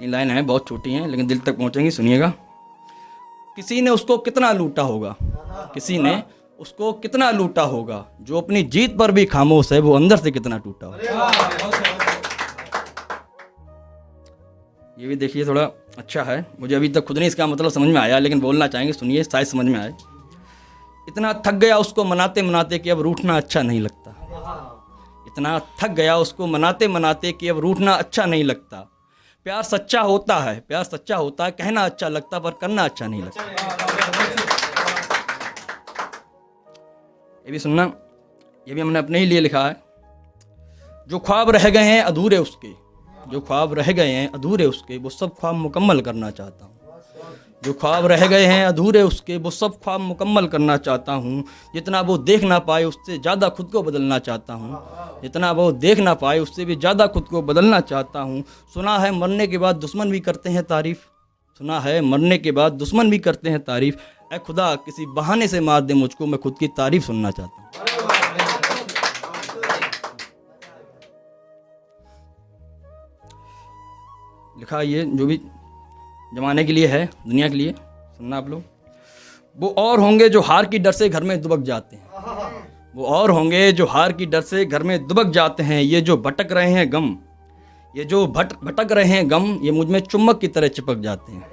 ये लाइन है, बहुत छोटी हैं लेकिन दिल तक पहुँचेंगी, सुनिएगा। किसी ने उसको कितना लूटा होगा, किसी ने उसको कितना लूटा होगा, जो अपनी जीत पर भी खामोश है वो अंदर से कितना टूटा होगा। ये भी देखिए, थोड़ा अच्छा है, मुझे अभी तक खुद नहीं इसका मतलब समझ में आया, लेकिन बोलना चाहेंगे, सुनिए, शायद समझ में आए। इतना थक गया उसको मनाते मनाते कि अब रूठना अच्छा नहीं लगता। इतना थक गया उसको मनाते मनाते कि अब रूठना अच्छा नहीं लगता। प्यार सच्चा होता है, प्यार सच्चा होता है, कहना अच्छा लगता पर करना अच्छा नहीं लगता। ये भी सुनना, ये भी हमने अपने ही लिए लिखा है। जो ख्वाब रह गए हैं अधूरे उसके, जो ख्वाब रह गए हैं अधूरे उसके, वो सब ख्वाब मुकम्मल करना चाहता हूँ। जो ख्वाब रह गए हैं अधूरे उसके, वो सब ख्वाब मुकम्मल करना चाहता हूँ। जितना वो देख ना पाए उससे ज़्यादा खुद को बदलना चाहता हूँ। जितना वो देख ना पाए उससे भी ज़्यादा खुद को बदलना चाहता हूँ। सुना है मरने के बाद दुश्मन भी करते हैं तारीफ़, सुना है मरने के बाद दुश्मन भी करते हैं तारीफ़। ऐ खुदा किसी बहाने से मार दे मुझको, मैं खुद की तारीफ़ सुनना चाहता हूँ। लिखा ये जो भी जमाने के लिए है, दुनिया के लिए, सुनना आप लोग। वो और होंगे जो हार की डर से घर में दुबक जाते हैं, वो और होंगे जो हार की डर से घर में दुबक जाते हैं। ये जो भटक रहे हैं गम, ये जो भटक रहे हैं गम, ये मुझ में चुम्बक की तरह चिपक जाते हैं।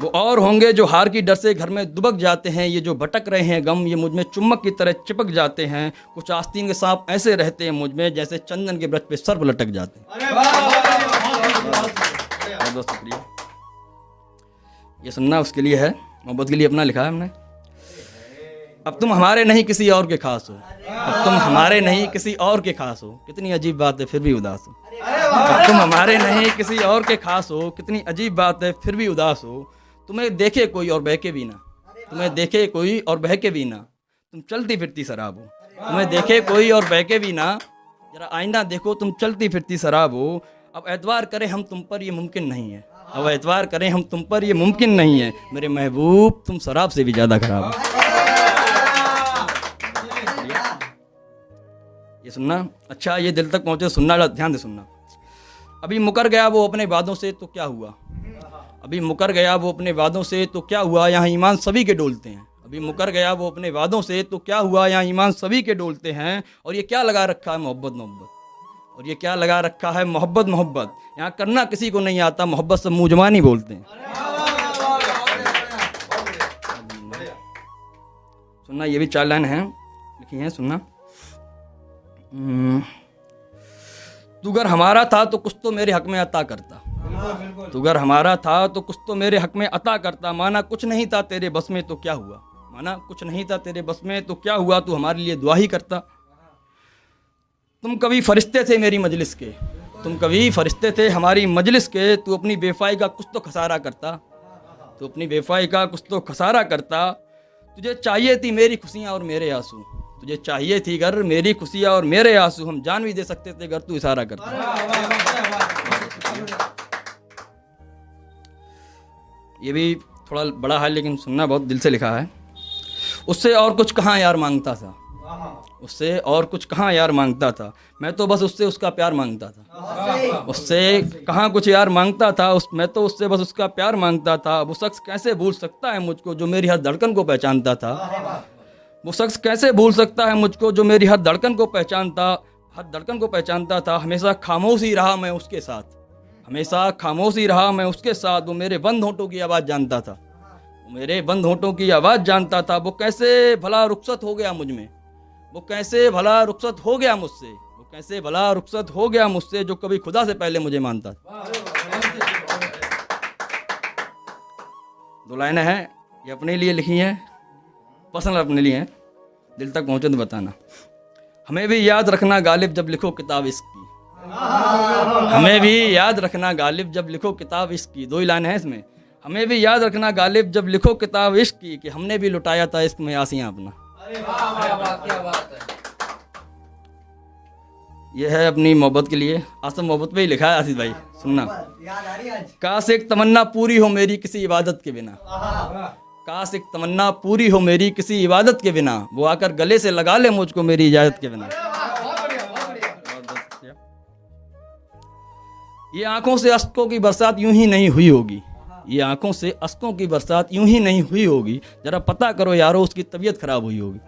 वो और होंगे जो हार की डर से घर में दुबक जाते हैं। ये जो भटक रहे हैं गम, ये मुझ में चुम्बक की तरह चिपक जाते हैं। कुछ आस्तीन के सांप ऐसे रहते हैं मुझ में, जैसे चंदन के वृक्ष पे सर्प लटक जाते हैं। बहुत शुक्रिया। ये सुनना उसके लिए है, मोहब्बत के लिए अपना लिखा है हमने। अब तुम हमारे नहीं किसी और के खास हो, अब तुम हमारे नहीं किसी और के खास हो, कितनी अजीब बात है फिर भी उदास हो। अब तुम हमारे नहीं किसी और के खास हो, कितनी अजीब बात है फिर भी उदास हो। तुम्हें देखे कोई और बहके भी ना, तुम्हें देखे कोई और बहके भी ना, तुम चलती फिरती शराब हो। तुम्हें देखे कोई और बहके भी ना, जरा आईना देखो तुम चलती फिरती शराब हो। अब एतवार करें हम तुम पर ये मुमकिन नहीं है, अब एतवार करें हम तुम पर ये मुमकिन नहीं है। मेरे महबूब तुम शराब से भी ज़्यादा खराब हो। ये सुनना अच्छा, ये दिल तक पहुँचे, सुनना, ध्यान से सुनना। अभी मुकर गया वो अपने वादों से तो क्या हुआ, अभी मुकर गया वो अपने वादों से तो क्या हुआ, यहाँ ईमान सभी के डोलते हैं। अभी मुकर गया वो अपने वादों से तो क्या हुआ, यहाँ ईमान सभी के डोलते हैं। और ये क्या लगा रखा है मोहब्बत मोहब्बत, और ये क्या लगा रखा है मोहब्बत मोहब्बत। यहाँ करना किसी को नहीं आता, मोहब्बत सब मुँह ज़बानी बोलते हैं। सुनना, ये भी 4 लाइन हैं लिखी हैं, सुनना। तू अगर हमारा था तो कुछ तो मेरे हक में अता करता, तू अगर हमारा था तो कुछ तो मेरे हक में अता करता। माना कुछ नहीं था तेरे बस में तो क्या हुआ, माना कुछ नहीं था तेरे बस में तो क्या हुआ, तू हमारे लिए दुआ ही करता। तुम कभी फरिश्ते थे मेरी मजलिस के, तुम कभी फरिश्ते थे हमारी मजलिस के। तू अपनी बेवफाई का कुछ तो खसारा करता, तू अपनी बेवफाई का कुछ तो खसारा करता। तुझे चाहिए थी मेरी खुशियाँ और मेरे आंसू, तुझे चाहिए थी अगर मेरी खुशियाँ और मेरे आंसू। हम जान भी दे सकते थे अगर तू इशारा करता। ये भी थोड़ा बड़ा है लेकिन सुनना, बहुत दिल से लिखा है। उससे और कुछ कहाँ यार मांगता था, उससे और कुछ कहाँ यार मांगता था। मैं तो बस उससे उसका प्यार मांगता था, उससे कहाँ कुछ यार मांगता था। मैं तो उससे बस उसका प्यार मांगता था। वो शख्स कैसे भूल सकता है मुझको जो मेरी हर धड़कन को पहचानता था। वो शख्स कैसे भूल सकता है मुझको जो मेरी हर धड़कन को पहचानता था। हमेशा खामोश ही रहा मैं उसके साथ, हमेशा खामोश ही रहा मैं उसके साथ। वो मेरे बंद होंठों की आवाज़ जानता था, वो मेरे बंद होंठों की आवाज़ जानता था। वो कैसे भला रुखसत हो गया मुझ में, वो कैसे भला रुखसत हो गया मुझसे, वो कैसे भला रुखसत हो गया मुझसे जो कभी खुदा से पहले मुझे मानता था। 2 लाइनें हैं, ये अपने लिए लिखी हैं, पर्सनल अपने लिए हैं, दिल तक पहुँचे तो बताना। हमें भी याद रखना गालिब जब लिखो किताब इश्क की, हमें भी याद रखना गालिब जब लिखो किताब इश्क की। 2 ही लाइन है इसमें। हमें भी याद रखना गालिब जब लिखो किताब इश्क की, कि हमने भी लुटाया था इश्क में आसियाँ अपना। क्या बात है। यह है अपनी मोहब्बत के लिए, आसम मोहब्बत पे ही लिखा है आसिफ भाई, सुनना। काश एक तमन्ना पूरी हो मेरी किसी इबादत के बिना, काश एक तमन्ना पूरी हो मेरी किसी इबादत के बिना। वो आकर गले से लगा ले मुझको मेरी इजाजत के बिना। ये आंखों से अश्कों की बरसात यूं ही नहीं हुई होगी, ये आंखों से अश्कों की बरसात यूं ही नहीं हुई होगी, जरा पता करो यारो उसकी तबीयत खराब हुई होगी।